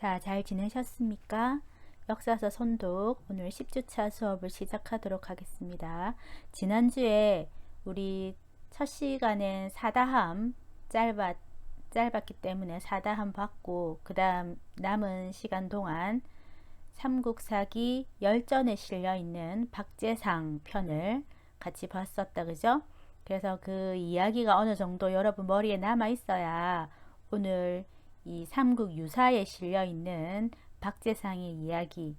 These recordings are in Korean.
자, 잘 지내셨습니까? 역사서 손독 오늘 10주차 수업을 시작하도록 하겠습니다. 지난주에 우리 첫 시간엔 사다함 짧았기 때문에 사다함 받고 그 다음 남은 시간 동안 삼국사기 열전에 실려있는 박제상 편을 같이 봤었다, 그죠? 그래서 그 이야기가 어느 정도 여러분 머리에 남아 있어야 오늘 이 삼국유사에 실려있는 박제상의 이야기,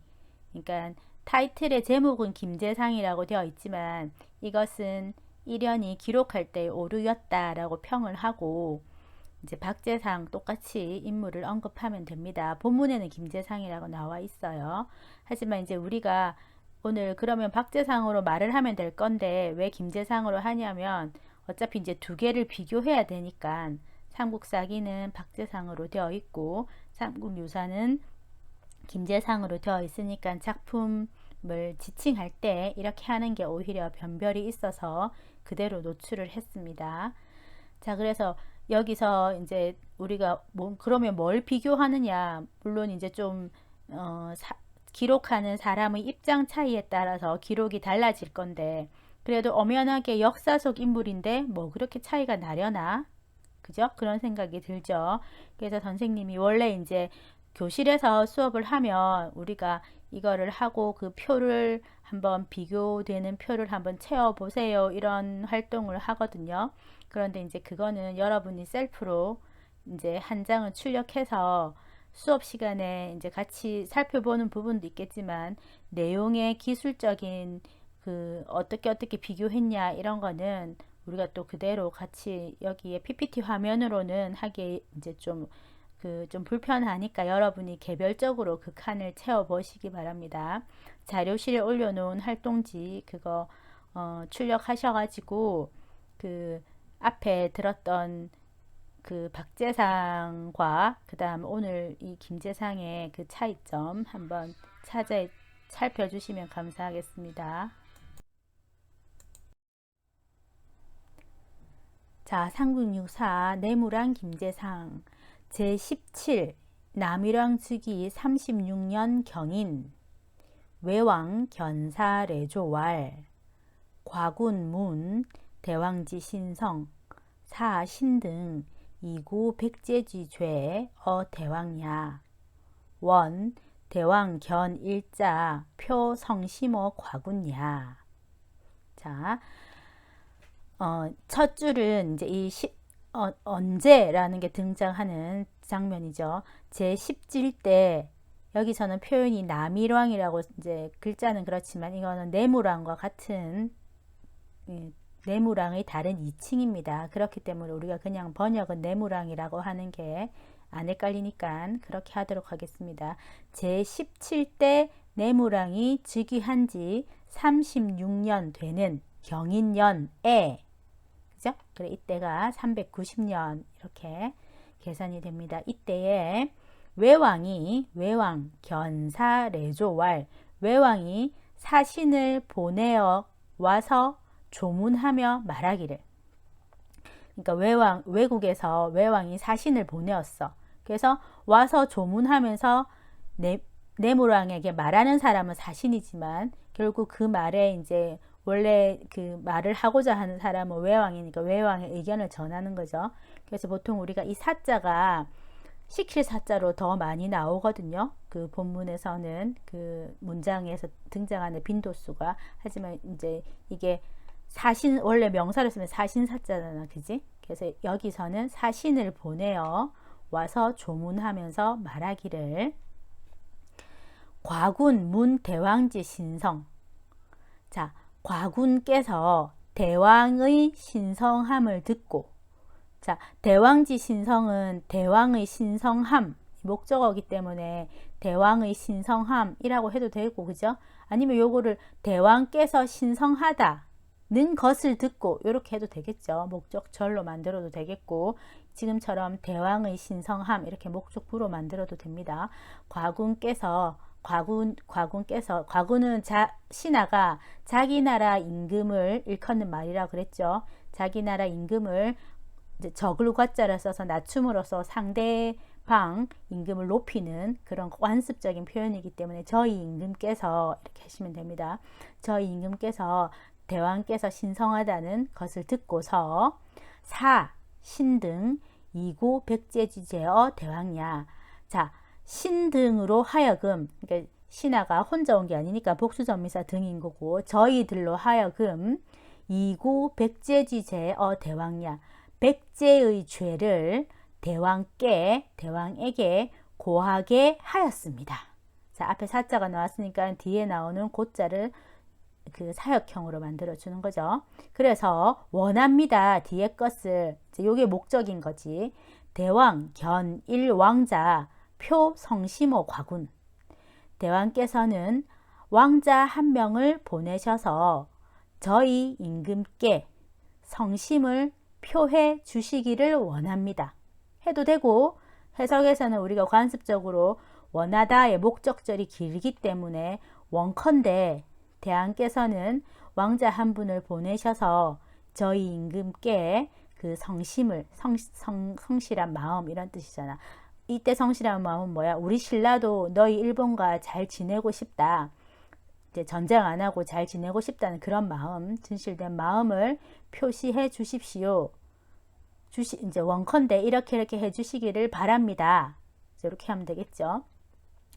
그러니까 타이틀의 제목은 김제상이라고 되어 있지만 이것은 일연이 기록할 때 오류였다라고 평을 하고 이제 박제상 똑같이 인물을 언급하면 됩니다. 본문에는 김제상이라고 나와 있어요. 하지만 이제 우리가 오늘 그러면 박제상으로 말을 하면 될 건데 왜 김제상으로 하냐면 어차피 이제 두 개를 비교해야 되니까 삼국사기는 박제상으로 되어 있고 삼국유사는 김제상으로 되어 있으니까 작품을 지칭할 때 이렇게 하는 게 오히려 변별이 있어서 그대로 노출을 했습니다. 자, 그래서 여기서 이제 우리가 그러면 뭘 비교하느냐, 물론 이제 좀 기록하는 사람의 입장 차이에 따라서 기록이 달라질 건데 그래도 엄연하게 역사 속 인물인데 뭐 그렇게 차이가 나려나, 그죠? 그런 생각이 들죠. 그래서 선생님이 원래 이제 교실에서 수업을 하면 우리가 이거를 하고 그 표를 한번 비교되는 표를 한번 채워 보세요, 이런 활동을 하거든요. 그런데 이제 그거는 여러분이 셀프로 이제 한 장을 출력해서 수업 시간에 이제 같이 살펴보는 부분도 있겠지만 내용의 기술적인 그 어떻게 비교했냐 이런 거는 우리가 또 그대로 같이 여기에 PPT 화면으로는 하기 이제 좀 불편하니까 여러분이 개별적으로 그 칸을 채워 보시기 바랍니다. 자료실에 올려놓은 활동지 그거 출력하셔가지고 그 앞에 들었던 그 박제상과 그 다음 오늘 이 김제상의 그 차이점 한번 살펴주시면 감사하겠습니다. 자, 삼국유사 내무랑 김제상 제17 남유랑 즉위 36년 경인 외왕 견사래조왈 과군문 대왕지 신성 사신 등 이구 백제지죄 대왕야 원 대왕 견 일자 표 성심어 과군야. 자, 첫 줄은 이제 언제라는 게 등장하는 장면이죠. 제17대 여기서는 표현이 남일왕이라고 이제 글자는 그렇지만 이거는 내무랑과 같은 내무랑의 다른 이칭입니다. 그렇기 때문에 우리가 그냥 번역은 내무랑이라고 하는 게 안 헷갈리니까 그렇게 하도록 하겠습니다. 제17대 내무랑이 즉위한 지 36년 되는 경인년에, 그죠? 그래 이때가 390년 이렇게 계산이 됩니다. 이때에 외왕 견사래조왈 외왕이 사신을 보내어 와서 조문하며 말하기를, 그러니까 외국에서 외왕이 사신을 보내었어. 그래서 와서 조문하면서 내무랑에게 말하는 사람은 사신이지만 결국 그 말에 이제 원래 그 말을 하고자 하는 사람은 외왕이니까 외왕의 의견을 전하는 거죠. 그래서 보통 우리가 이 사자가 시킬 사자로 더 많이 나오거든요. 그 본문에서는 그 문장에서 등장하는 빈도수가. 하지만 이제 이게 사신, 원래 명사를 쓰면 사신 사자잖아, 그지? 그래서 여기서는 사신을 보내어 와서 조문하면서 말하기를 과군 문 대왕지 신성. 자, 과군께서 대왕의 신성함을 듣고, 자, 대왕지 신성은 대왕의 신성함 목적어기 때문에 대왕의 신성함이라고 해도 되고, 그죠? 아니면 요거를 대왕께서 신성하다 는 것을 듣고 이렇게 해도 되겠죠. 목적절로 만들어도 되겠고, 지금처럼 대왕의 신성함 이렇게 목적부로 만들어도 됩니다. 과군께서 신하가 자기 나라 임금을 일컫는 말이라 그랬죠. 자기 나라 임금을 이제 적을 과자를 써서 낮춤으로써 상대 방 임금을 높이는 그런 관습적인 표현이기 때문에 저희 임금께서 이렇게 하시면 됩니다. 저희 임금께서 대왕께서 신성하다는 것을 듣고서 사 신등 이고 백제지제어 대왕야. 자, 신등으로 하여금, 그러니까 신하가 혼자 온 게 아니니까 복수전미사 등인 거고, 저희들로 하여금 이고 백제지제어 대왕야. 백제의 죄를 대왕에게 고하게 하였습니다. 자, 앞에 사자가 나왔으니까 뒤에 나오는 고자를 그 사역형으로 만들어 주는 거죠. 그래서 원합니다. 뒤에 것을 이게 목적인 거지. 대왕 견일 왕자 표 성시모 과군. 대왕께서는 왕자 한 명을 보내셔서 저희 임금께 성심을 표해 주시기를 원합니다. 해도 되고, 해석에서는 우리가 관습적으로 원하다의 목적절이 길기 때문에 원컨대 대왕께서는 왕자 한 분을 보내셔서 저희 임금께 그 성심을, 성실한 마음 이런 뜻이잖아. 이때 성실한 마음은 뭐야? 우리 신라도 너희 일본과 잘 지내고 싶다. 이제 전쟁 안 하고 잘 지내고 싶다는 그런 마음, 진실된 마음을 표시해 주십시오. 이제 원컨대 이렇게 해주시기를 바랍니다. 이렇게 하면 되겠죠.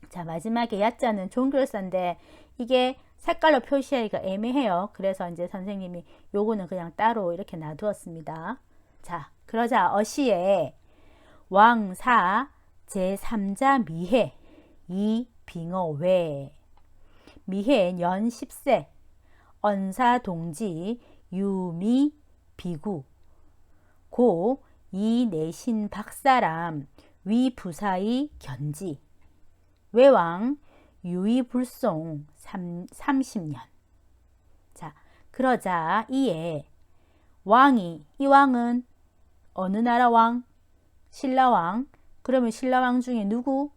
자, 마지막에 야자는 종결사인데 이게 색깔로 표시하기가 애매해요. 그래서 이제 선생님이 요거는 그냥 따로 이렇게 놔두었습니다. 자, 그러자 어시에 왕사 제3자 미해 이 빙어외 미해 년 10세 언사 동지 유미 비구 고 이 내신 박사람 위 부사의 견지 외왕 유의불송 30년. 자, 그러자 이에 이 왕은 어느 나라 왕? 신라왕. 그러면 신라왕 중에 누구?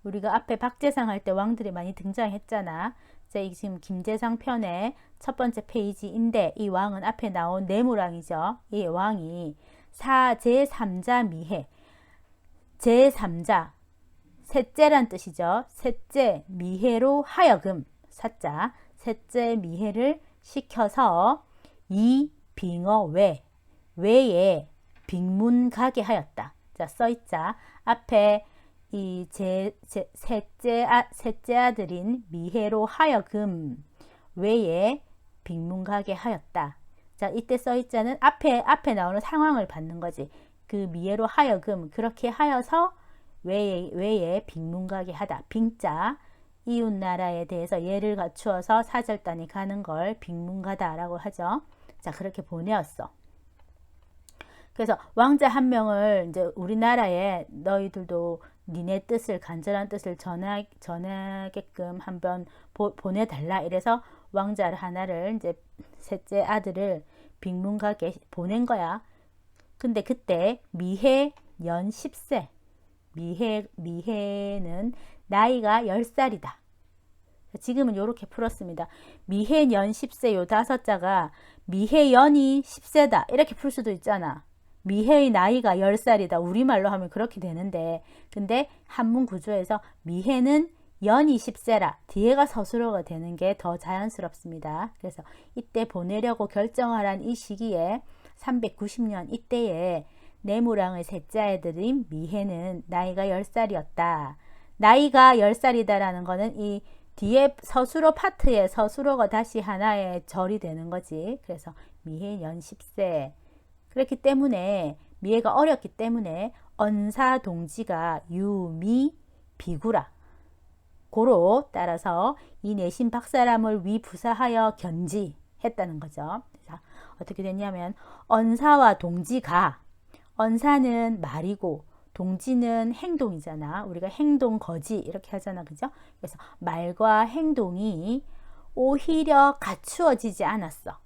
우리가 앞에 박재상 할 때 왕들이 많이 등장했잖아. 자, 지금 김재상 편의 첫 번째 페이지인데 이 왕은 앞에 나온 내무왕이죠. 이 왕이 제3자 미해. 제3자 셋째란 뜻이죠. 셋째 미해로 하여금 사자 셋째 미해를 시켜서 이 빙어 외에 빙문 가게 하였다. 자, 써있자. 앞에 이 셋째 아들인 미해로 하여금 외에 빙문 가게 하였다. 자, 이때 써있자는 앞에 나오는 상황을 받는 거지. 그 미해로 하여금 그렇게 하여서 외에 빙문가게 하다. 빙자 이웃나라에 대해서 예를 갖추어서 사절단이 가는 걸 빙문가다라고 하죠. 자, 그렇게 보내었어. 그래서 왕자 한 명을 이제 우리나라에 너희들도 니네 뜻을 간절한 뜻을 전하게끔 한번 보내달라. 이래서 왕자 하나를 이제 셋째 아들을 빙문가게 보낸 거야. 근데 그때 미해 연 10세 미해는 나이가 10살이다. 지금은 이렇게 풀었습니다. 미해년 10세 요 다섯자가 미해연이 10세다 이렇게 풀 수도 있잖아. 미해의 나이가 10살이다. 우리말로 하면 그렇게 되는데, 근데 한문 구조에서 미해는 연이 10세라 뒤에가 서술어가 되는 게 더 자연스럽습니다. 그래서 이때 보내려고 결정하란 이 시기에 390년 이때에 내무랑의 셋째 아들인 미해는 나이가 10살이었다. 나이가 10살이다라는 거는 이 뒤에 서술어 파트에 서술어가 다시 하나의 절이 되는 거지. 그래서 미해 연 10세. 그렇기 때문에 미해가 어렸기 때문에 언사 동지가 유미 비구라. 고로 따라서 이 내신 박사람을 위부사하여 견지했다는 거죠. 자, 어떻게 됐냐면 언사와 동지가 언사는 말이고 동지는 행동이잖아. 우리가 행동 거지 이렇게 하잖아. 그죠? 그래서 말과 행동이 오히려 갖추어지지 않았어.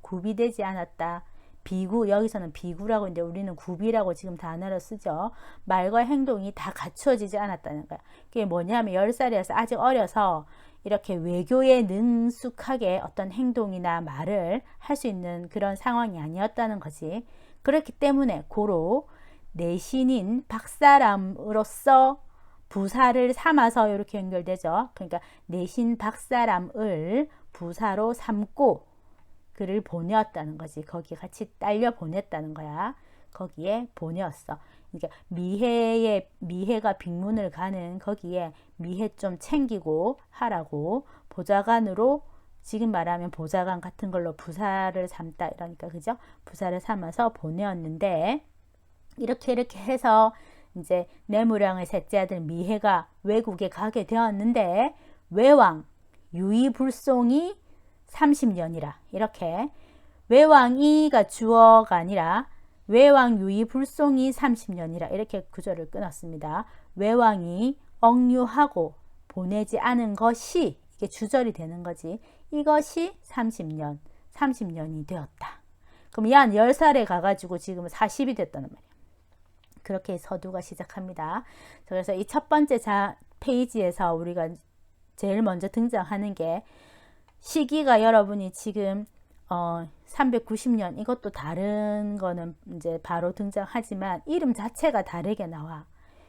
구비되지 않았다. 비구, 여기서는 비구라고 했는데 우리는 구비라고 지금 단어를 쓰죠. 말과 행동이 다 갖추어지지 않았다는 거야. 그게 뭐냐면 10살이라서 아직 어려서 이렇게 외교에 능숙하게 어떤 행동이나 말을 할 수 있는 그런 상황이 아니었다는 거지. 그렇기 때문에 고로 내신인 박사람으로서 부사를 삼아서 이렇게 연결되죠. 그러니까 내신 박사람을 부사로 삼고 그를 보내었다는 거지. 거기에 같이 딸려 보냈다는 거야. 거기에 보내었어. 그러니까 미해가 빅문을 가는 거기에 미해 좀 챙기고 하라고 보좌관으로, 지금 말하면 보좌관 같은 걸로 부사를 삼다 이러니까 그죠? 부사를 삼아서 보내었는데, 이렇게 해서 이제 내무량의 셋째 아들 미해가 외국에 가게 되었는데 외왕 유의불송이 30년이라, 이렇게 외왕이가 주어가 아니라 외왕 유의불송이 30년이라 이렇게 구절을 끊었습니다. 외왕이 억류하고 보내지 않은 것이, 이게 주절이 되는 거지. 이것이 30년이 되었다. 그럼 이 한 10살에 가가지고 지금 40이 됐다는 말이야. 그렇게 서두가 시작합니다. 그래서 이 첫 번째 페이지에서 우리가 제일 먼저 등장하는 게, 시기가 여러분이 지금 390년, 이것도 다른 거는 이제 바로 등장하지만 이름 자체가 다르게 나와.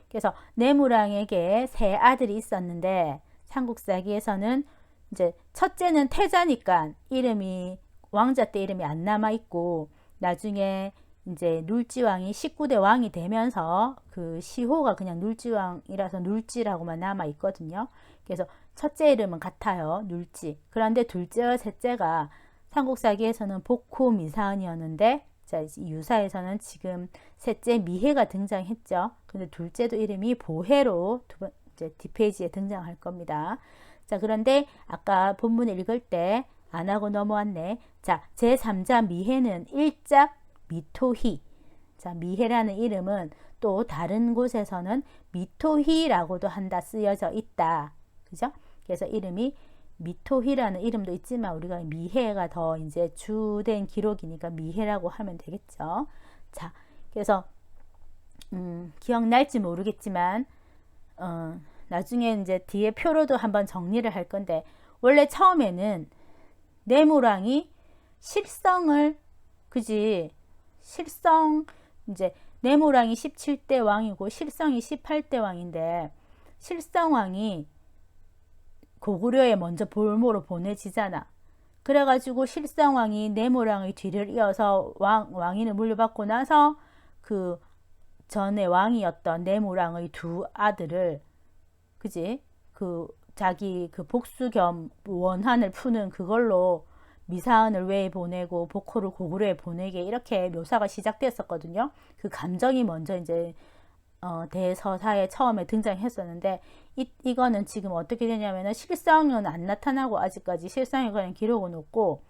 그래서 내무랑에게 세 아들이 있었는데 삼국사기에서는 이제 첫째는 태자니까 이름이, 왕자 때 이름이 안 남아 있고, 나중에 이제 눌지왕이 19대 왕이 되면서 그 시호가 그냥 눌지왕이라서 눌지라고만 남아 있거든요. 그래서 첫째 이름은 같아요. 눌지. 그런데 둘째와 셋째가 삼국사기에서는 복호 미사은이었는데, 자, 유사에서는 지금 셋째 미해가 등장했죠. 근데 둘째도 이름이 보해로 이제 뒷페이지에 등장할 겁니다. 자, 그런데 아까 본문 읽을 때 안 하고 넘어왔네. 자, 제3자 미해는 일작 미토희. 자, 미해라는 이름은 또 다른 곳에서는 미토희라고도 한다, 쓰여져 있다. 그죠? 그래서 이름이 미토희라는 이름도 있지만 우리가 미해가 더 이제 주된 기록이니까 미해라고 하면 되겠죠. 자, 그래서 기억날지 모르겠지만 나중에 이제 뒤에 표로도 한번 정리를 할 건데, 원래 처음에는 내무랑이 실성을, 그지? 실성, 이제 내무랑이 17대 왕이고 실성이 18대 왕인데, 실성왕이 고구려에 먼저 볼모로 보내지잖아. 그래가지고 실성왕이 내무랑의 뒤를 이어서 왕위를 물려받고 나서 그 전에 왕이었던 내무랑의 두 아들을, 그지? 그 자기 그 복수 겸 원한을 푸는 그걸로 미사은을 외에 보내고 복호를 고구려에 보내게, 이렇게 묘사가 시작됐었거든요. 그 감정이 먼저 이제 대서사에 처음에 등장했었는데, 이거는 지금 어떻게 되냐면은 실성은 안 나타나고, 아직까지 실성에 관한 기록은 없고,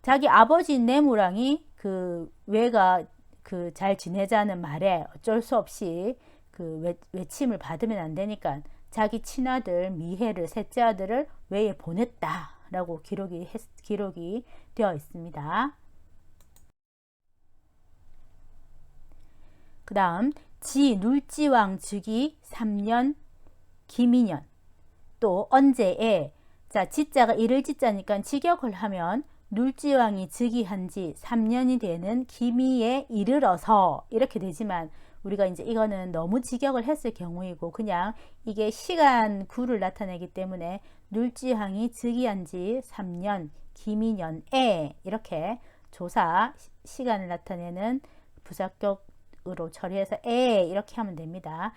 자기 아버지인 내무랑이 그 외가 그 잘 지내자는 말에 어쩔 수 없이 그 외침을 받으면 안 되니까 자기 친아들 미해를, 셋째 아들을 외에 보냈다라고 기록이 되어 있습니다. 그 다음 눌지왕 즉위 3년 기민년. 또 언제에, 자, 지자가 이를 지자니까 직역을 하면 눌지왕이 즉위한 지 3년이 되는 기미에 이르러서, 이렇게 되지만 우리가 이제 이거는 너무 직역을 했을 경우이고, 그냥 이게 시간 구를 나타내기 때문에 눌지왕이 즉위한 지 3년 기민년에, 이렇게 조사 시간을 나타내는 부사격으로 처리해서 에 이렇게 하면 됩니다.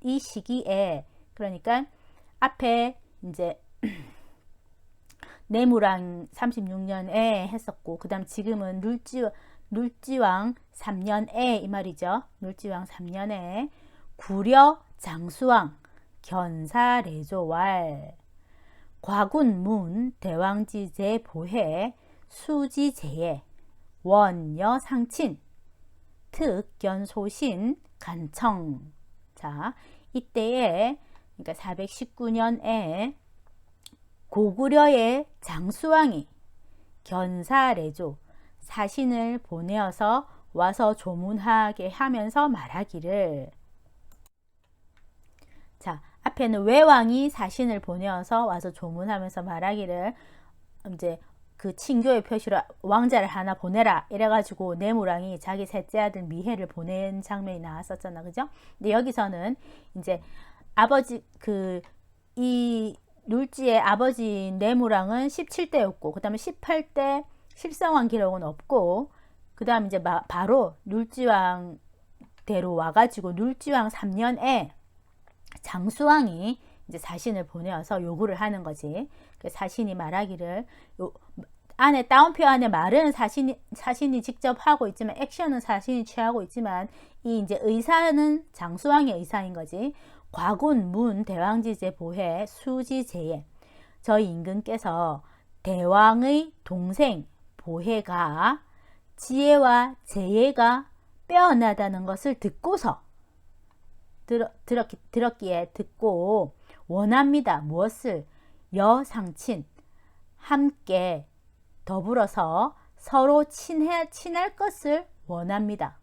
이 시기에, 그러니까 앞에 이제 내무랑 36년에 했었고, 그 다음 지금은 눌지왕 3년에 이 말이죠. 눌지왕 3년에 구려 장수왕 견사래조왈 과군문 대왕지제 보해 수지제에 원여 상친 특견소신 간청. 자, 이때에, 그러니까 419년에 고구려의 장수왕이 견사래조 사신을 보내어서 와서 조문하게 하면서 말하기를, 자, 앞에는 외왕이 사신을 보내어서 와서 조문하면서 말하기를, 이제 그 친교의 표시로 왕자를 하나 보내라 이래가지고 내무랑이 자기 셋째 아들 미해를 보낸 장면이 나왔었잖아, 그죠? 근데 여기서는 이제 아버지 이 룰지의 아버지 내무랑은 17대였고 그 다음에 18대 십성왕 기록은 없고 그 다음 이제 바로 룰지왕 대로 와가지고 룰지왕 3년에 장수왕이 이제 사신을 보내어서 요구를 하는 거지. 사신이 말하기를 안에 다운표 안에 말은 사신이 직접 하고 있지만 액션은 사신이 취하고 있지만 이 이제 의사는 장수왕의 의사인 거지. 과군 문 대왕지제 보혜 수지제에 저희 임금께서 대왕의 동생 보혜가 지혜와 제혜가 빼어나다는 것을 듣고서 들었기에 듣고 원합니다. 무엇을? 여상친 함께 더불어서 서로 친할 것을 원합니다.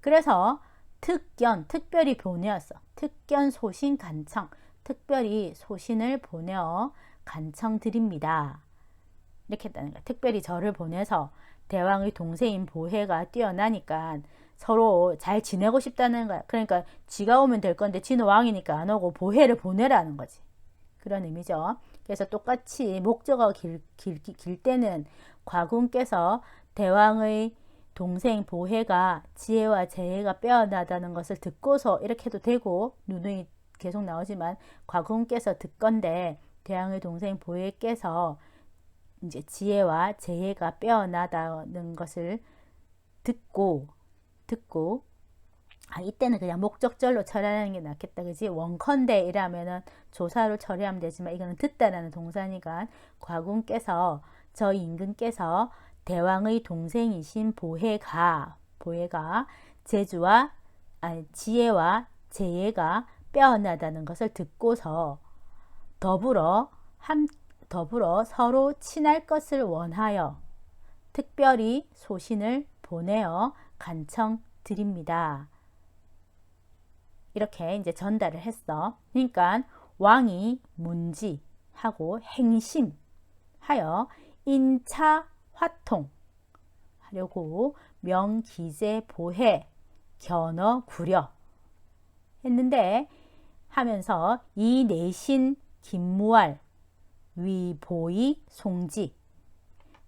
그래서 특별히 보내었어. 특견 소신 간청, 특별히 소신을 보내어 간청드립니다. 이렇게 했다는 거야. 특별히 저를 보내서 대왕의 동생인 보혜가 뛰어나니까 서로 잘 지내고 싶다는 거야. 그러니까 지가 오면 될 건데 지는 왕이니까 안 오고 보혜를 보내라는 거지. 그런 의미죠. 그래서 똑같이 목적어가 길 때는 과군께서 대왕의 동생 보혜가 지혜와 제혜가 빼어나다는 것을 듣고서 이렇게 해도 되고 누누이 계속 나오지만 과군께서 듣건대 대왕의 동생 보혜께서 이제 지혜와 제혜가 빼어나다는 것을 듣고 이때는 그냥 목적절로 처리하는 게 낫겠다, 그지? 원컨대 이라면은 조사로 처리하면 되지만 이거는 듣다라는 동사니까 과군께서 저 임금께서 대왕의 동생이신 보혜가 지혜와 제혜가 빼어나다는 것을 듣고서 더불어 서로 친할 것을 원하여 특별히 소신을 보내어 간청드립니다. 이렇게 이제 전달을 했어. 그러니까 왕이 문지하고 행심하여 인차 화통 하려고 명기제 보혜 견어 구려 했는데 하면서 이 내신 김무알 위보이 송지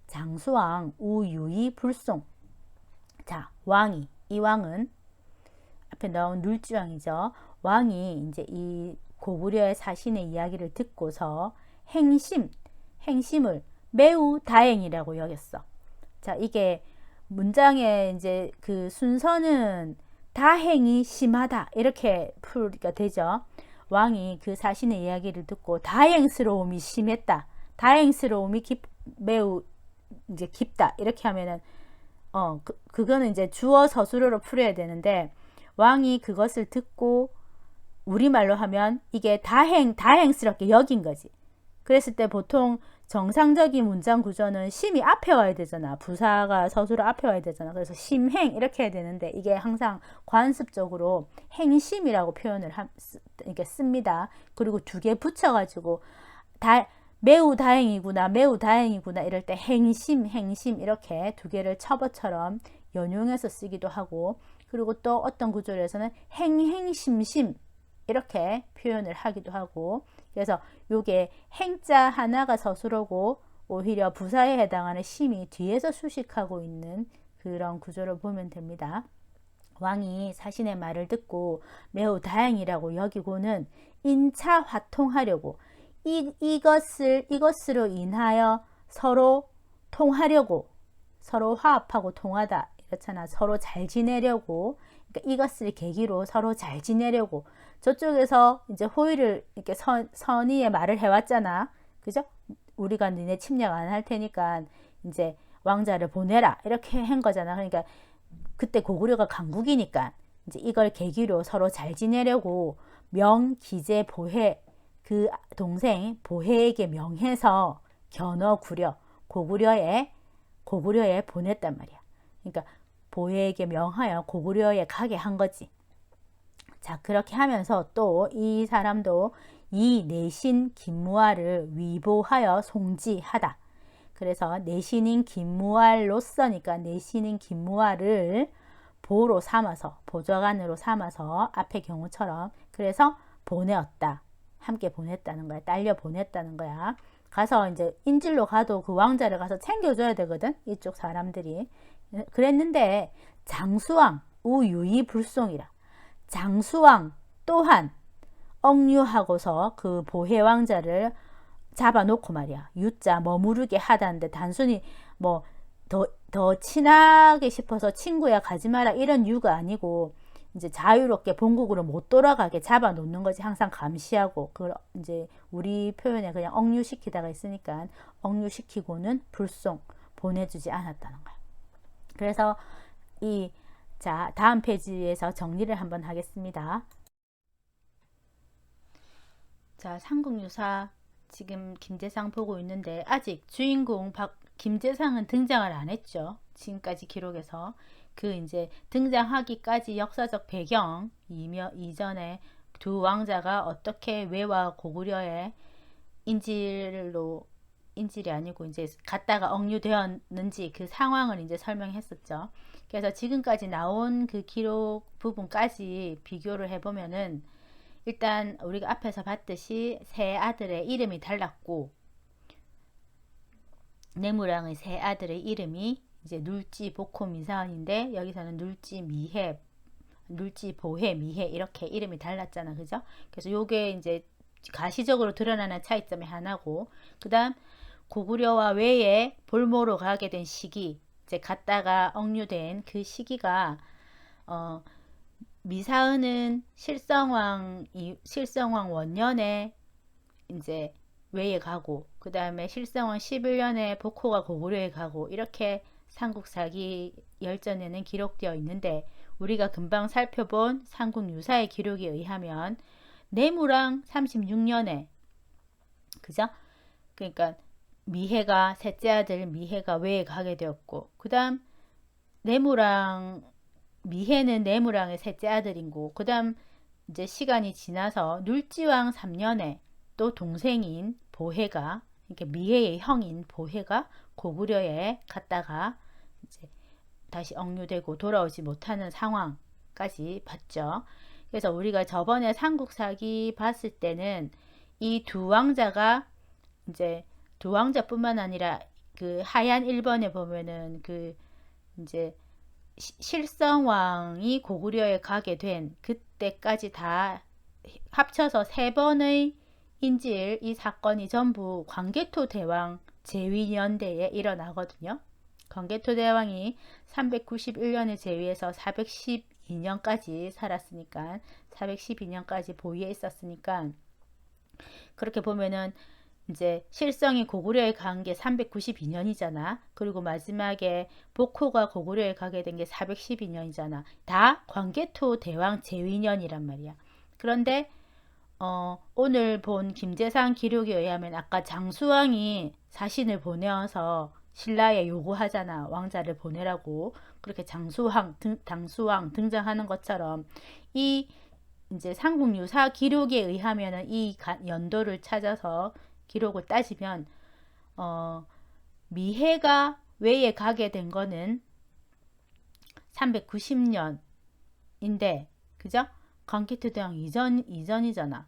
장수왕 우유이 불송. 자, 이 왕은 앞에 나온 룰지왕이죠. 왕이 이제 이 고구려의 사신의 이야기를 듣고서 행심을 매우 다행이라고 여겼어. 자, 이게 문장의 이제 그 순서는 다행이 심하다 이렇게 풀기가 되죠. 왕이 그 사신의 이야기를 듣고 다행스러움이 심했다. 다행스러움이 매우 이제 깊다. 이렇게 하면은 그거는 이제 주어 서술어로 풀어야 되는데 왕이 그것을 듣고 우리말로 하면 이게 다행스럽게 여긴 거지. 그랬을 때 보통 정상적인 문장 구조는 심이 앞에 와야 되잖아. 부사가 서술어 앞에 와야 되잖아. 그래서 심행 이렇게 해야 되는데 이게 항상 관습적으로 행심이라고 표현을 이렇게 씁니다. 그리고 두 개 붙여가지고 매우 다행이구나 이럴 때 행심 이렇게 두 개를 첩어처럼 연용해서 쓰기도 하고 그리고 또 어떤 구조에서는 행심심 이렇게 표현을 하기도 하고 그래서 요게 행자 하나가 서술어고 오히려 부사에 해당하는 심이 뒤에서 수식하고 있는 그런 구조를 보면 됩니다. 왕이 사신의 말을 듣고 매우 다행이라고 여기고는 인차 화통하려고 이것으로 인하여 서로 통하려고 서로 화합하고 통하다 이렇잖아. 서로 잘 지내려고 그러니까 이것을 계기로 서로 잘 지내려고 저쪽에서 이제 호의를 이렇게 선의의 말을 해왔잖아. 그죠? 우리가 니네 침략 안 할 테니까 이제 왕자를 보내라 이렇게 한 거잖아. 그러니까 그때 고구려가 강국이니까 이제 이걸 계기로 서로 잘 지내려고 명기제 보혜 그 동생 보혜에게 명해서 견어 구려 고구려에 보냈단 말이야. 그러니까 보혜에게 명하여 고구려에 가게 한 거지. 자, 그렇게 하면서 또 이 사람도 이 내신 김무아를 위보하여 송지하다. 그래서 내신인 김무알로서니까 내신인 김무알을 보로 삼아서 보좌관으로 삼아서 앞의 경우처럼 그래서 보내었다. 함께 보냈다는 거야. 딸려 보냈다는 거야. 가서 이제 인질로 가도 그 왕자를 가서 챙겨줘야 되거든. 이쪽 사람들이. 그랬는데 장수왕 우유이 불송이라. 장수왕 또한 억류하고서 그 보혜 왕자를 잡아놓고 말이야. 유자 머무르게 하다는데 단순히 뭐 더 친하게 싶어서 친구야 가지 마라 이런 이유가 아니고 이제 자유롭게 본국으로 못 돌아가게 잡아놓는 거지. 항상 감시하고 그 이제 우리 표현에 그냥 억류시키다가 있으니까 억류시키고는 불송 보내주지 않았다는 거야. 그래서 자 다음 페이지에서 정리를 한번 하겠습니다. 자 삼국유사 지금 김재상 보고 있는데 아직 주인공 김재상은 등장을 안 했죠. 지금까지 기록에서 그 이제 등장하기까지 역사적 배경 이전에 두 왕자가 어떻게 왜와 고구려에 인질이 아니고 이제 갔다가 억류되었는지 그 상황을 이제 설명했었죠. 그래서 지금까지 나온 그 기록 부분까지 비교를 해보면은 일단 우리가 앞에서 봤듯이 세 아들의 이름이 달랐고 내무랑의 세 아들의 이름이 이제 눌지, 복호, 미사은인데 여기서는 눌지, 미해, 눌지, 보해, 미해 이렇게 이름이 달랐잖아, 그죠? 그래서 요게 이제 가시적으로 드러나는 차이점이 하나고, 그 다음 고구려와 외에 볼모로 가게 된 시기, 이제 갔다가 억류된 그 시기가 미사은은 실성왕 원년에 이제 외에 가고 그 다음에 실성왕 11년에 복호가 고구려에 가고 이렇게 삼국사기 열전에는 기록되어 있는데 우리가 금방 살펴본 삼국유사의 기록에 의하면 내무랑 36년에 그죠? 그러니까 미해가 셋째 아들 미해가 외에 가게 되었고 그 다음 미해는 내무랑의 셋째 아들이고 그 다음 이제 시간이 지나서 눌지왕 3년에 또 동생인 보해가 그러니까 미해의 형인 보해가 고구려에 갔다가 이제 다시 억류되고 돌아오지 못하는 상황까지 봤죠. 그래서 우리가 저번에 삼국사기 봤을 때는 이 두 왕자가 이제 두 왕자뿐만 아니라 그 하얀 1번에 보면은 그 이제 실성왕이 고구려에 가게 된 그때까지 다 합쳐서 세 번의 인질 이 사건이 전부 광개토 대왕 제위년대에 일어나거든요. 광개토 대왕이 391년에 제위해서 412년까지 살았으니까 412년까지 보위에 있었으니까 그렇게 보면은 이제 실성이 고구려에 간 게 392년이잖아. 그리고 마지막에 복호가 고구려에 가게 된 게 412년이잖아. 다 광개토 대왕 제위년이란 말이야. 그런데 오늘 본 김재상 기록에 의하면 아까 장수왕이 사신을 보내어서 신라에 요구하잖아. 왕자를 보내라고. 그렇게 장수왕 등장하는 것처럼 이 이제 삼국유사 기록에 의하면 이 연도를 찾아서 기록을 따지면 미해가 외에 가게 된 거는 390년인데 그죠? 광개토 대왕 이전이잖아.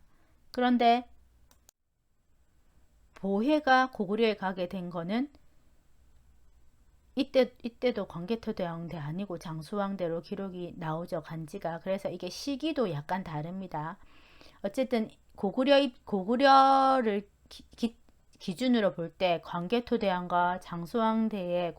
그런데 보해가 고구려에 가게 된 거는 이때도 광개토 대왕대 아니고 장수왕대로 기록이 나오죠. 간지가. 그래서 이게 시기도 약간 다릅니다. 어쨌든 고구려를 기준으로 볼 때 광개토 대왕과 장수왕대의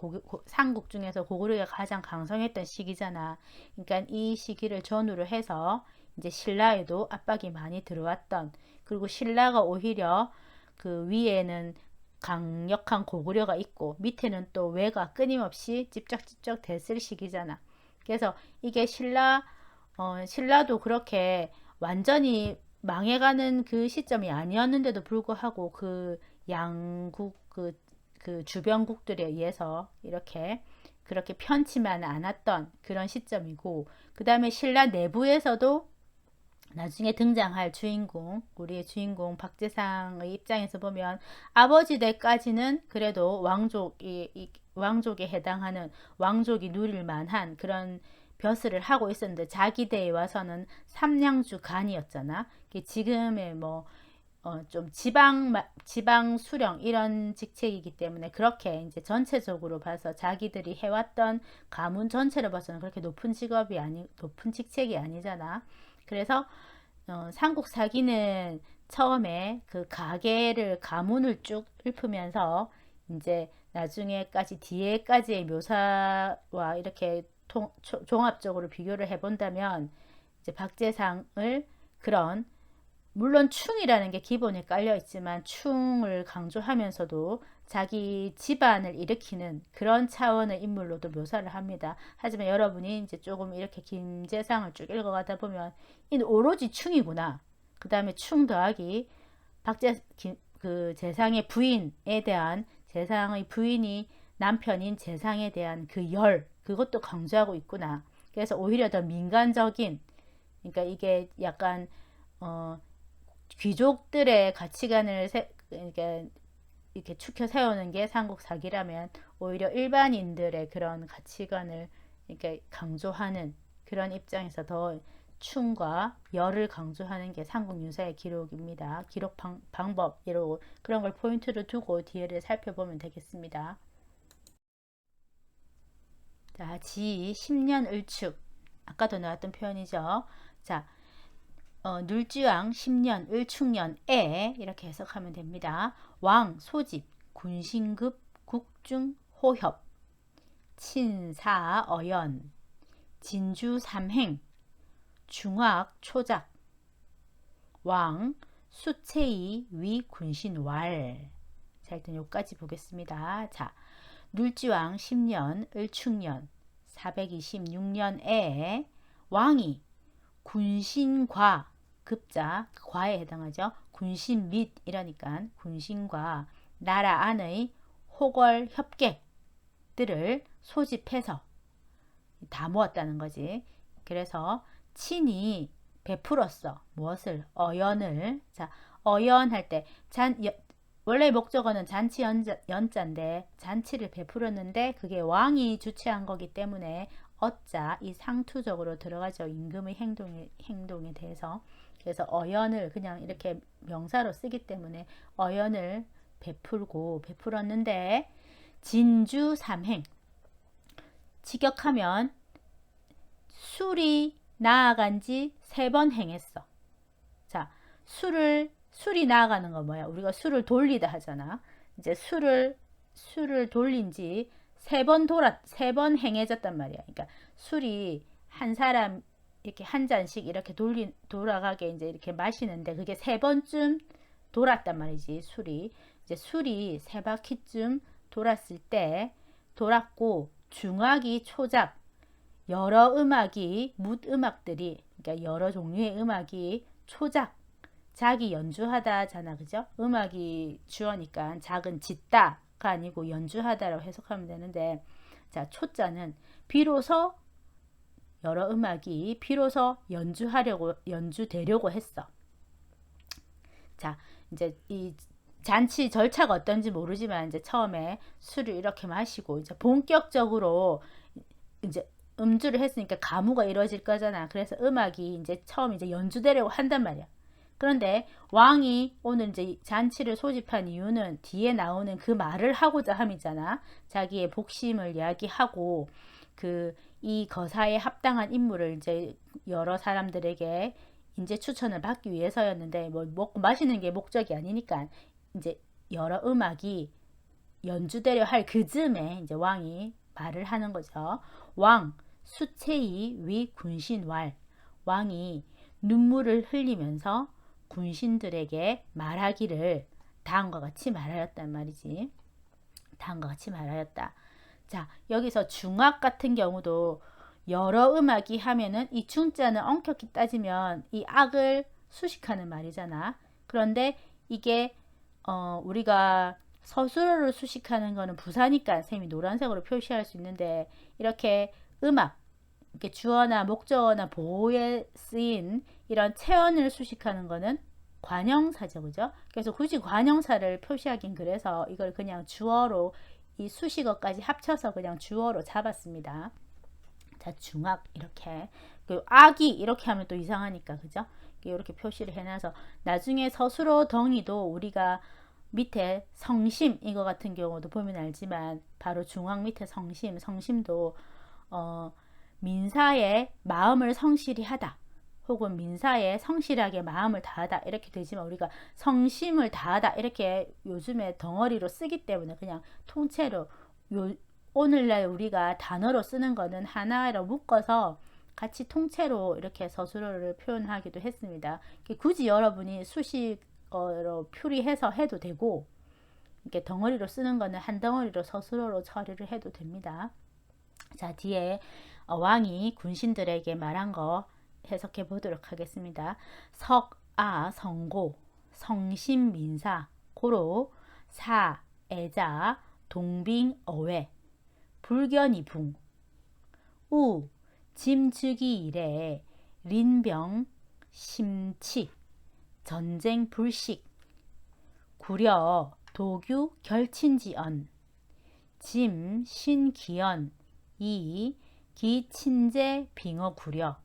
삼국 중에서 고구려가 가장 강성했던 시기잖아. 그러니까 이 시기를 전후로 해서 이제 신라에도 압박이 많이 들어왔던, 그리고 신라가 오히려 그 위에는 강력한 고구려가 있고 밑에는 또 외가 끊임없이 찝쩍찝쩍 됐을 시기잖아. 그래서 이게 신라도 그렇게 완전히 망해가는 그 시점이 아니었는데도 불구하고 그 양국 그 주변국들에 의해서 그렇게 편치만 않았던 그런 시점이고, 그 다음에 신라 내부에서도 나중에 등장할 주인공, 우리의 주인공 박재상의 입장에서 보면 아버지 때까지는 그래도 왕족에 해당하는, 왕족이 누릴 만한 그런 벼슬을 하고 있었는데 자기 때에 와서는 삼량주 간이었잖아. 지금의 뭐 좀 지방 수령 이런 직책이기 때문에 그렇게 이제 전체적으로 봐서 자기들이 해왔던 가문 전체를 봐서는 그렇게 높은 직책이 아니잖아. 그래서 삼국사기는 처음에 그 가문을 쭉 읊으면서 이제 나중에까지 뒤에까지의 묘사와 이렇게 종합적으로 비교를 해본다면 이제 박재상을 그런, 물론 충이라는 게 기본에 깔려 있지만 충을 강조하면서도 자기 집안을 일으키는 그런 차원의 인물로도 묘사를 합니다. 하지만 여러분이 이제 조금 이렇게 김재상을 쭉 읽어가다 보면 이 오로지 충이구나. 그 다음에 충 더하기 그 재상의 부인에 대한, 재상의 부인이 남편인 재상에 대한 그 그것도 강조하고 있구나. 그래서 오히려 더 민간적인, 그러니까 이게 약간 귀족들의 가치관을 이렇게 축혀 세우는 게 삼국사기라면 오히려 일반인들의 그런 가치관을 이렇게 강조하는 그런 입장에서 더 충과 열을 강조하는 게 삼국유사의 기록입니다. 기록 방법 이런 그런 걸 포인트를 두고 뒤를 살펴보면 되겠습니다. 자, 지 10년 을축, 아까도 나왔던 표현이죠. 자, 눌지왕 10년 을축년에 이렇게 해석하면 됩니다. 왕 소집 군신급 국중 호협 친사 어연 진주 삼행 중학 초작 왕 수체이 위 군신왈. 자, 일단 여기까지 보겠습니다. 자, 눌지왕 10년 을축년 426년에 왕이 군신과, 급자 과에 해당하죠. 군신 및 이러니까 군신과 나라 안의 호걸 협객들을 소집해서 다 모았다는 거지. 그래서 친히 베풀었어. 무엇을? 어연을. 자, 어연할 때 원래 목적어는 잔치 연자인데 잔치를 베풀었는데 그게 왕이 주최한 거기 때문에 어자 이 상투적으로 들어가죠. 임금의 행동에 대해서. 그래서 어연을 그냥 이렇게 명사로 쓰기 때문에 어연을 베풀었는데 진주 삼행, 직역하면 술이 나아간 지 3번 행했어. 자, 술이 나아가는 건 뭐야? 우리가 술을 돌리다 하잖아. 이제 술을 돌린 지 3번 행해졌단 말이야. 그러니까 술이 한 사람 이렇게 한 잔씩 이렇게 돌아가게 이제 이렇게 마시는데 그게 3번쯤 돌았단 말이지. 이제 술이 3바퀴쯤 돌았을 때 돌았고 중악이 초작, 여러 묻음악들이, 그러니까 여러 종류의 음악이 초작, 작이 연주하다잖아, 그죠? 음악이 주어니까 작은 짓다가 아니고 연주하다라고 해석하면 되는데, 자, 초자는 비로소 여러 음악이 비로소 연주되려고 했어. 자, 이제 이 잔치 절차가 어떤지 모르지만 이제 처음에 술을 이렇게 마시고 이제 본격적으로 이제 음주를 했으니까 가무가 이루어질 거잖아. 그래서 음악이 이제 처음 이제 연주되려고 한단 말이야. 그런데 왕이 오늘 이제 잔치를 소집한 이유는 뒤에 나오는 그 말을 하고자 함이잖아. 자기의 복심을 이야기하고 이 거사에 합당한 인물을 이제 여러 사람들에게 인재 추천을 받기 위해서였는데 뭐 먹고 마시는 게 목적이 아니니까 이제 여러 음악이 연주되려 할 그쯤에 이제 왕이 말을 하는 거죠. 왕 수체이 위 군신왈, 왕이 눈물을 흘리면서 군신들에게 말하기를 다음과 같이 말하였단 말이지. 다음과 같이 말하였다. 자, 여기서 중악 같은 경우도 여러 음악이 하면은 이 중자는 엄격히 따지면 이 악을 수식하는 말이잖아. 그런데 이게 우리가 서술어를 수식하는 거는 부사니까 쌤이 노란색으로 표시할 수 있는데 이렇게 음악, 이렇게 주어나 목적어나 보호에 쓰인 이런 체언을 수식하는 거는 관형사죠. 그죠? 그래서 굳이 관형사를 표시하긴 그래서 이걸 그냥 주어로 이 수식어까지 합쳐서 그냥 주어로 잡았습니다. 자, 중악 이렇게. 그 악이 이렇게 하면 또 이상하니까 그죠? 이렇게 표시를 해놔서 나중에 서술어 덩이도 우리가 밑에 성심 이거 같은 경우도 보면 알지만 바로 중앙 밑에 성심도 민사의 마음을 성실히 하다 혹은 민사에 성실하게 마음을 다하다 이렇게 되지만 우리가 성심을 다하다 이렇게 요즘에 덩어리로 쓰기 때문에 그냥 통째로 오늘날 우리가 단어로 쓰는 거는 하나로 묶어서 같이 통째로 이렇게 서술어를 표현하기도 했습니다. 굳이 여러분이 수식어로 표리해서 해도 되고 이렇게 덩어리로 쓰는 거는 한 덩어리로 서술어로 처리를 해도 됩니다. 자, 뒤에 왕이 군신들에게 말한 거 해석해 보도록 하겠습니다. 석아 성고 성심민사 고로 사 애자 동빙어회 불견이붕 우 짐즉이 이래 린병 심치 전쟁 불식 구려 도규 결친지언 짐 신기연 이 기친제 빙어 구려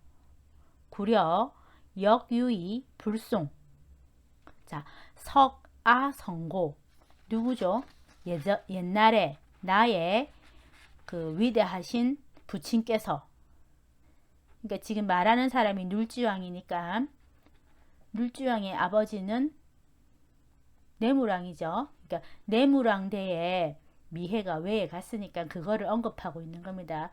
역유이 불송. 자, 석아 성고 누구죠? 옛날에 나의 그 위대하신 부친께서, 그러니까 지금 말하는 사람이 눌지왕이니까 눌지왕의 아버지는 내무랑이죠. 그러니까 내무랑대에 미해가 외에 갔으니까 그거를 언급하고 있는 겁니다.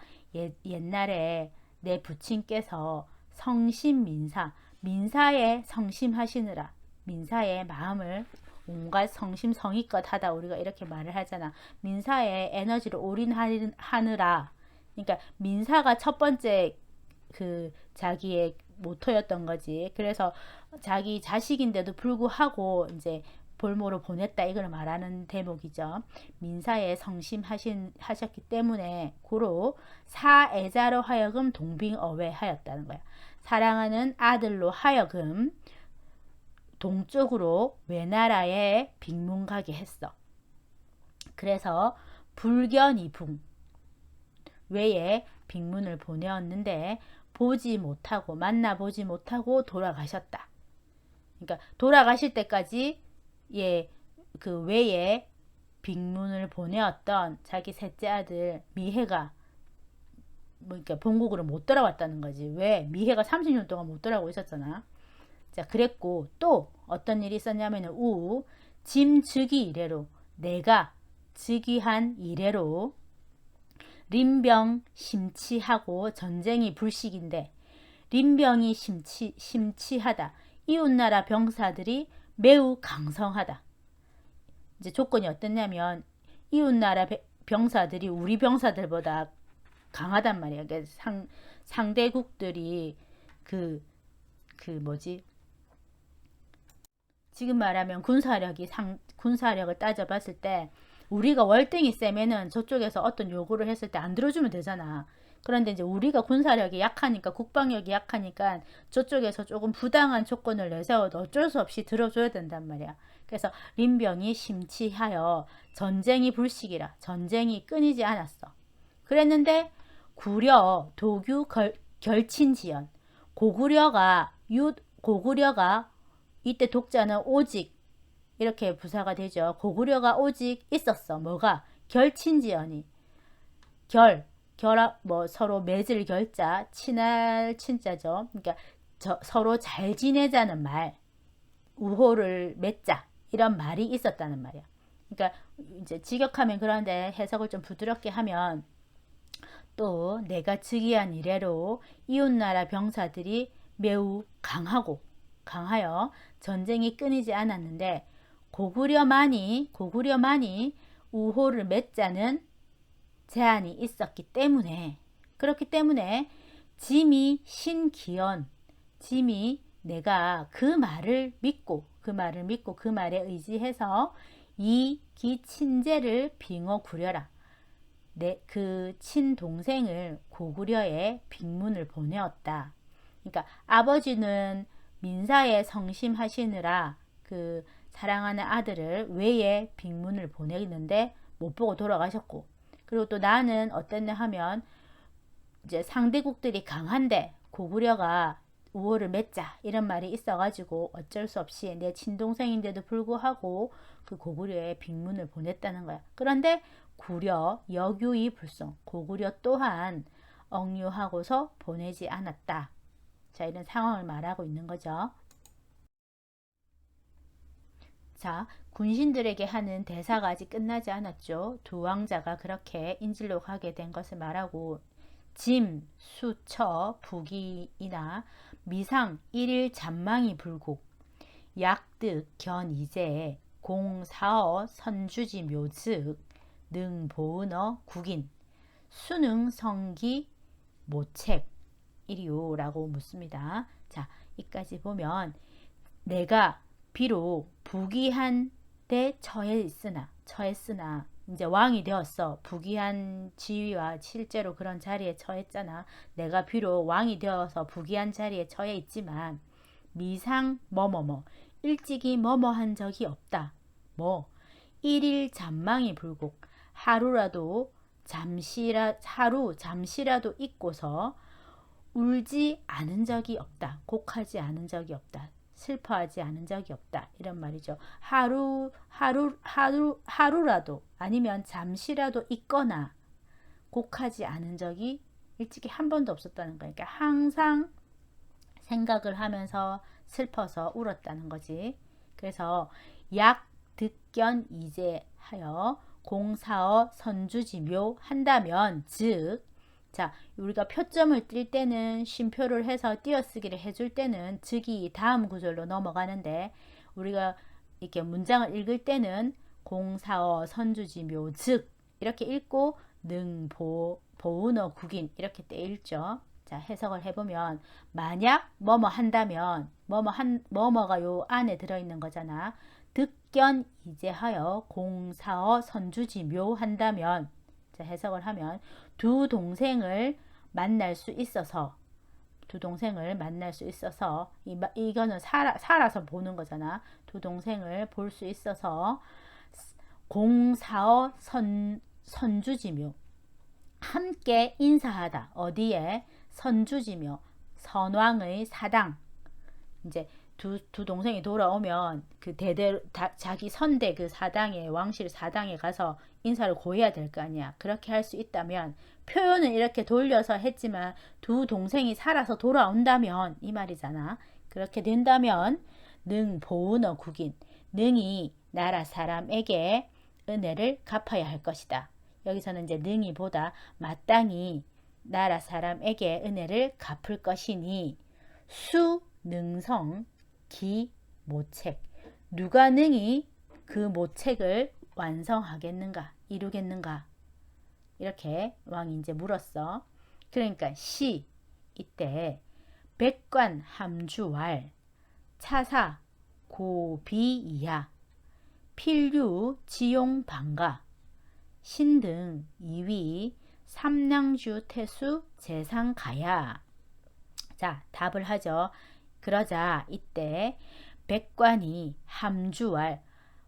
옛날에 내 부친께서 성심민사, 민사에 성심하시느라, 민사에 마음을 온갖 성심성의껏 하다 우리가 이렇게 말을 하잖아. 민사에 에너지를 올인하느라, 그러니까 민사가 첫 번째 그 자기의 모토였던 거지. 그래서 자기 자식인데도 불구하고 이제 볼모로 보냈다 이걸 말하는 대목이죠. 민사에 성심하셨기 때문에 고로 사애자로 하여금 동빙어회 하였다는 거야. 사랑하는 아들로 하여금 동쪽으로 외나라에 빅문 가게 했어. 그래서 불견이붕 외에 빅문을 보내었는데 보지 못하고 만나보지 못하고 돌아가셨다. 그러니까 돌아가실 때까지 그 외에 빅문을 보내었던 자기 셋째 아들 미해가 그러니까 본국으로 못 돌아왔다는 거지. 왜? 미해가 30년 동안 못 돌아오고 있었잖아. 자, 그랬고 또 어떤 일이 있었냐면은 짐즉이 이래로 내가 즉위한 이래로 린병 심치하고 전쟁이 불식인데 린병이 심치하다. 이웃나라 병사들이 매우 강성하다. 이제 조건이 어떻냐면 이웃나라 병사들이 우리 병사들보다 강하단 말이야. 그러니까 상대국들이 지금 말하면 군사력을 따져봤을 때 우리가 월등히 세면은 저쪽에서 어떤 요구를 했을 때 안 들어주면 되잖아. 그런데 이제 우리가 군사력이 약하니까 국방력이 약하니까 저쪽에서 조금 부당한 조건을 내세워도 어쩔 수 없이 들어줘야 된단 말이야. 그래서 린병이 심치하여 전쟁이 불식이라 전쟁이 끊이지 않았어. 그랬는데 구려 도규 결친지연 고구려가 이때 독자는 오직 이렇게 부사가 되죠. 고구려가 오직 있었어. 뭐가? 결친지연이 서로 맺을 결자, 친할 친자죠. 그러니까 서로 잘 지내자는 말, 우호를 맺자 이런 말이 있었다는 말이야. 그러니까 이제 직역하면 그런데 해석을 좀 부드럽게 하면 또 내가 즉위한 이래로 이웃나라 병사들이 매우 강하여 전쟁이 끊이지 않았는데 고구려만이 우호를 맺자는 제한이 있었기 때문에 그렇기 때문에 짐이 내가 그 말을 믿고 그 말에 의지해서 이 기친제를 빙어 구려라. 그 친동생을 고구려에 빅문을 보내었다. 그러니까 아버지는 민사에 성심하시느라 그 사랑하는 아들을 외에 빅문을 보내는데 못 보고 돌아가셨고, 그리고 또 나는 어땠냐 하면 이제 상대국들이 강한데 고구려가 우호를 맺자 이런 말이 있어가지고 어쩔 수 없이 내 친동생인데도 불구하고 그 고구려에 빅문을 보냈다는 거야. 그런데 구려 여규이 불송, 고구려 또한 억류하고서 보내지 않았다. 자, 이런 상황을 말하고 있는 거죠. 자, 군신들에게 하는 대사가 아직 끝나지 않았죠. 두 왕자가 그렇게 인질로 가게 된 것을 말하고, 짐, 수처, 부기이나 미상, 일일 잔망이 불국, 약득, 견이제, 공사어, 선주지 묘즉, 능보은어, 국인, 수능, 성기, 모책, 이리요라고 묻습니다. 자, 이까지 보면 내가 비록 부귀한 데 처했으나 이제 왕이 되었어. 부귀한 지위와 실제로 그런 자리에 처했잖아. 내가 비록 왕이 되어서 부귀한 자리에 처해 있지만 미상 뭐뭐뭐 일찍이 뭐뭐한 적이 없다. 뭐 일일 잔망이 불국, 하루 잠시라도 잊고서 울지 않은 적이 없다. 곡하지 않은 적이 없다. 슬퍼하지 않은 적이 없다. 이런 말이죠. 하루라도 아니면 잠시라도 있거나 곡하지 않은 적이 일찍이 한 번도 없었다는 거니까 항상 생각을 하면서 슬퍼서 울었다는 거지. 그래서 약, 득견, 이제하여 공사어, 선주지묘 한다면 즉, 자, 우리가 표점을 띌 때는 쉼표를 해서 띄어쓰기를 해줄 때는 즉이 다음 구절로 넘어가는데, 우리가 이렇게 문장을 읽을 때는 공사어, 선주지묘, 즉 이렇게 읽고 보은어, 국인 이렇게 때 읽죠. 자, 해석을 해보면 만약 뭐뭐 한다면 뭐뭐가 요 안에 들어있는 거잖아. 득견 이제하여 공사어, 선주지묘 한다면, 자, 해석을 하면 두 동생을 만날 수 있어서 이거는 살아서 보는 거잖아. 두 동생을 볼 수 있어서 공사어, 선주지묘 함께 인사하다. 어디에? 선주지묘, 선왕의 사당. 이제 두 동생이 돌아오면 그 대대로 자기 선대 그 사당에, 왕실 사당에 가서 인사를 고해야 될 거 아니야. 그렇게 할 수 있다면, 표현은 이렇게 돌려서 했지만 두 동생이 살아서 돌아온다면 이 말이잖아. 그렇게 된다면 능보은어, 국인, 능이 나라 사람에게 은혜를 갚아야 할 것이다. 여기서는 이제 능이 보다 마땅히 나라 사람에게 은혜를 갚을 것이니, 수 능성 기 모책, 누가 능히 그 모책을 완성하겠는가, 이루겠는가, 이렇게 왕이 이제 물었어. 그러니까 시, 이때 백관 함주왈, 차사 고비이하, 필류 지용 방가, 신등 이위 삼량주 태수 재상 가야. 자, 답을 하죠. 그러자 이때 백관이 함주왈,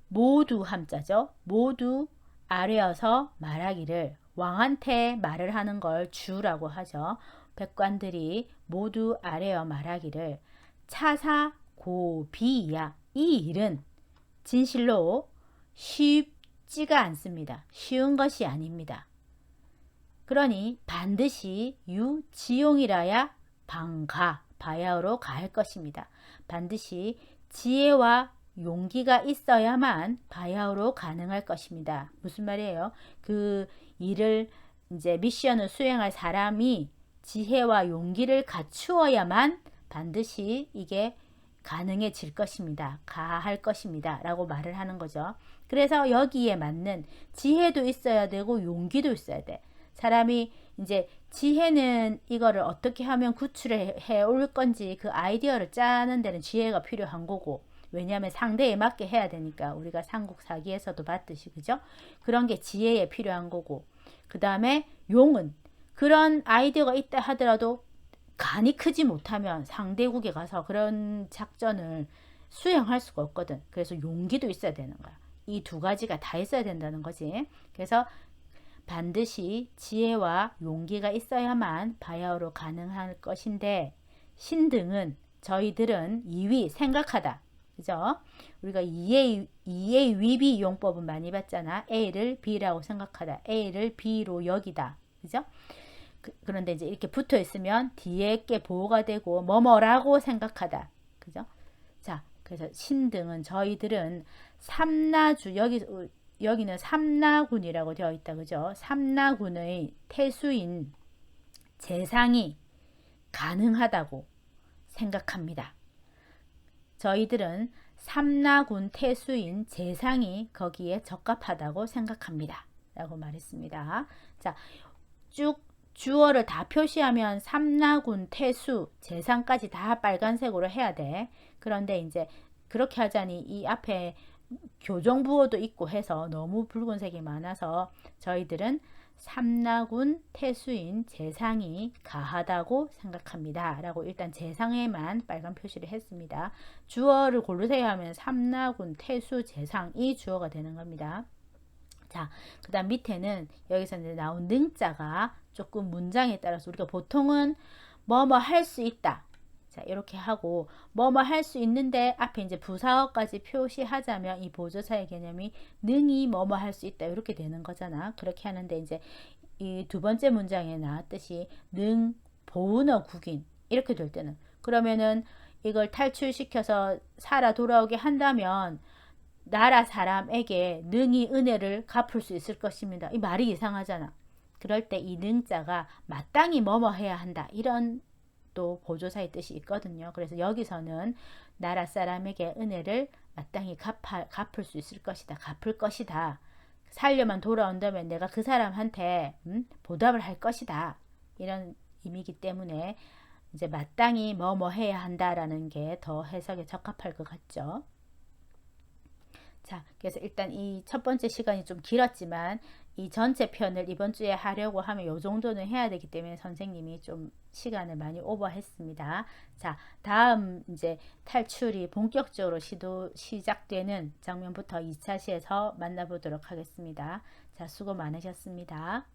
모두 함자죠. 모두 아래어서 말하기를, 왕한테 말을 하는 걸 주라고 하죠. 백관들이 모두 아래어 말하기를, 차사 고비야, 이 일은 진실로 쉽지가 않습니다. 쉬운 것이 아닙니다. 그러니 반드시 유지용이라야 방가, 바야흐로 가할 것입니다. 반드시 지혜와 용기가 있어야만 바야흐로 가능할 것입니다. 무슨 말이에요? 그 일을 이제 미션을 수행할 사람이 지혜와 용기를 갖추어야만 반드시 이게 가능해질 것입니다. 가할 것입니다. 라고 말을 하는 거죠. 그래서 여기에 맞는 지혜도 있어야 되고 용기도 있어야 돼. 사람이 이제 지혜는 이거를 어떻게 하면 구출해 올 건지 그 아이디어를 짜는 데는 지혜가 필요한 거고, 왜냐하면 상대에 맞게 해야 되니까, 우리가 삼국사기에서도 봤듯이, 그죠? 그런 게 지혜에 필요한 거고, 그 다음에 용은 그런 아이디어가 있다 하더라도 간이 크지 못하면 상대국에 가서 그런 작전을 수행할 수가 없거든. 그래서 용기도 있어야 되는 거야. 이 두 가지가 다 있어야 된다는 거지. 그래서 반드시 지혜와 용기가 있어야만 바야흐로 가능할 것인데, 신등은 저희들은 2위 생각하다. 그죠? 우리가 2A 위비 용법은 많이 봤잖아. A를 B라고 생각하다. A를 B로 여기다. 그죠? 그런데 이제 이렇게 붙어 있으면 뒤에 게 보호가 되고 뭐뭐라고 생각하다. 그죠? 자, 그래서 신등은 저희들은 삼나주 여기는 삼나군이라고 되어 있다. 그죠? 삼나군의 태수인 재상이 가능하다고 생각합니다. 저희들은 삼나군 태수인 재상이 거기에 적합하다고 생각합니다. 라고 말했습니다. 자, 쭉 주어를 다 표시하면 삼나군, 태수, 재상까지 다 빨간색으로 해야 돼. 그런데 이제 그렇게 하자니 이 앞에 교정부호도 있고 해서 너무 붉은색이 많아서 저희들은 삼나군, 태수인, 재상이 가하다고 생각합니다. 라고 일단 재상에만 빨간 표시를 했습니다. 주어를 고르세요 하면 삼나군, 태수, 재상 이 주어가 되는 겁니다. 자, 그 다음 밑에는 여기서 이제 나온 능자가 조금 문장에 따라서 우리가 보통은 뭐뭐 할 수 있다. 자, 이렇게 하고 뭐뭐 할 수 있는데 앞에 이제 부사어까지 표시하자면 이 보조사의 개념이 능이 뭐뭐 할 수 있다. 이렇게 되는 거잖아. 그렇게 하는데 이제 이 두 번째 문장에 나왔듯이 능, 보은어, 국인 이렇게 될 때는 그러면은 이걸 탈출시켜서 살아 돌아오게 한다면 나라 사람에게 능히 은혜를 갚을 수 있을 것입니다. 이 말이 이상하잖아. 그럴 때 이 능자가 마땅히 뭐뭐 해야 한다. 이런 또 보조사의 뜻이 있거든요. 그래서 여기서는 나라 사람에게 은혜를 마땅히 갚을 수 있을 것이다. 갚을 것이다. 살려만 돌아온다면 내가 그 사람한테 보답을 할 것이다. 이런 의미이기 때문에 이제 마땅히 뭐뭐 해야 한다라는 게 더 해석에 적합할 것 같죠. 자, 그래서 일단 이 첫 번째 시간이 좀 길었지만 이 전체 편을 이번 주에 하려고 하면 요 정도는 해야 되기 때문에 선생님이 좀 시간을 많이 오버했습니다. 자, 다음 이제 탈출이 본격적으로 시작되는 장면부터 2차 시에서 만나보도록 하겠습니다. 자, 수고 많으셨습니다.